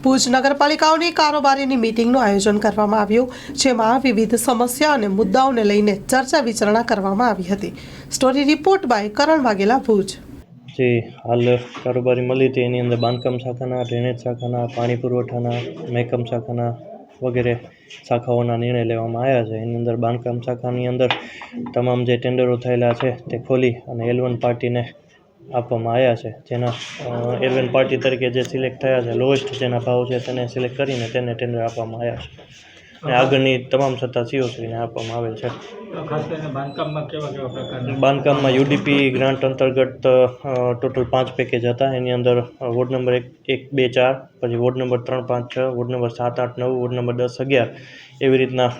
ભુજ નગરપાલિકાઓની કારોબારીની મીટિંગનું આયોજન કરવામાં આવ્યું, જેમાં વિવિધ સમસ્યા અને મુદ્દાઓને લઈને ચર્ચા વિચારણા કરવામાં આવી હતી. સ્ટોરી રિપોર્ટ બાય કરણ વાઘેલા, ભુજ. જે હાલ કારોબારી મળી હતી એની અંદર બાંધકામ શાખાના, ડ્રેનેજ શાખાના, પાણી પુરવઠાના, મહેકમ શાખાના વગેરે શાખાઓના નિર્ણય લેવામાં આવ્યા છે. એની અંદર બાંધકામ શાખાની અંદર તમામ જે ટેન્ડરો થયેલા છે તે ખોલી અને L1 પાર્ટીને આપવામાં આવ્યા છે. જેના L1 પાર્ટી તરીકે જે સિલેક્ટ થયા છે, લોએસ્ટ જેના ભાવ છે તેને સિલેક્ટ કરીને તેને ટેન્ડર આપવામાં આવ્યા છે અને આગળની તમામ સત્તા COCને આપવામાં આવેલ છે. ખાસ કરીને બાંધકામમાં કેવા પ્રકારના? બાંધકામમાં UDP ગ્રાન્ટ અંતર્ગત ટોટલ 5 પેકેજ હતા. એની અંદર વોર્ડ નંબર 1, 2, 4, પછી ward number 3, 5, 6, ward number 7, 8, 9, ward number 10, 11 એવી રીતના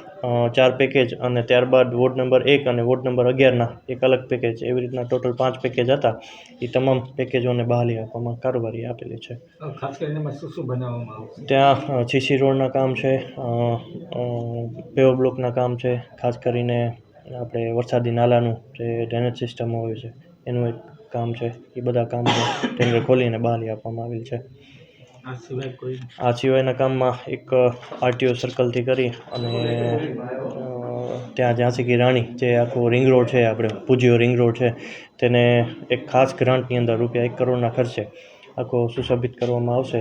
4 પેકેજ અને ત્યારબાદ વોર્ડ નંબર 1 અને વોર્ડ નંબર 11ના એક અલગ પેકેજ, એવી રીતના ટોટલ 5 પેકેજ હતા. એ તમામ પેકેજોને બહાલી આપવામાં કારોબારી આપેલી છે. ખાસ કરીને શું બનાવવામાં આવશે? ત્યાં CC રોડના કામ છે, પેવર બ્લોકના કામ છે, ખાસ કરીને આપણે વરસાદી નાલાનું જે ડ્રેનેજ સિસ્ટમ હોય છે એનું એક કામ છે. એ બધા કામ ટેન્ડર ખોલીને બહાલી આપવામાં આવેલ છે. આ સિવાયના કામમાં એક RTO સર્કલથી કરી અને ત્યાં ઝાંસી કી રાણી જે આખો રિંગ રોડ છે, આપણે પૂજ્યો રિંગ રોડ છે, તેને એક ખાસ ગ્રાન્ટની અંદર રૂપિયા 1 કરોડના ખર્ચે આખો સુશોભિત કરવામાં આવશે.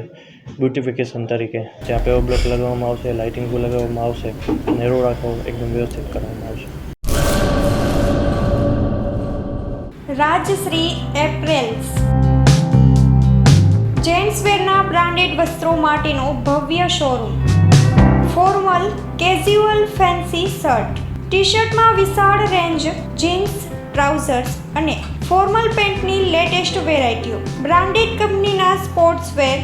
બ્યુટિફિકેશન તરીકે ત્યાં પેવર બ્લોક લગાવવામાં આવશે, લાઇટિંગ લગાવવામાં આવશે અને રોડ આખો એકદમ વ્યવસ્થિત કરવામાં આવશે. રાજશ્રી એપ્રેલ્સ જેન્ટ્સવેરના બ્રાન્ડેડ વસ્ત્રો માટેનો ભવ્ય showroom. Formal, casual, fancy shirt, ટી-શર્ટમાં વિશાળ રેન્જ, જીન્સ, ટ્રાઉઝર્સ અને ફોર્મલ પેન્ટની લેટેસ્ટ વેરાયટીઓ. બ્રાન્ડેડ કંપનીના સ્પોર્ટ્સવેર.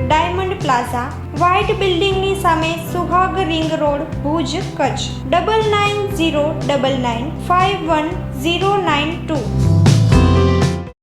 ડાયમંડ પ્લાઝા, વ્હાઇટ બિલ્ડિંગની સામે, સુહાગ રિંગ રોડ, ભુજ, કચ્છ. 9909951092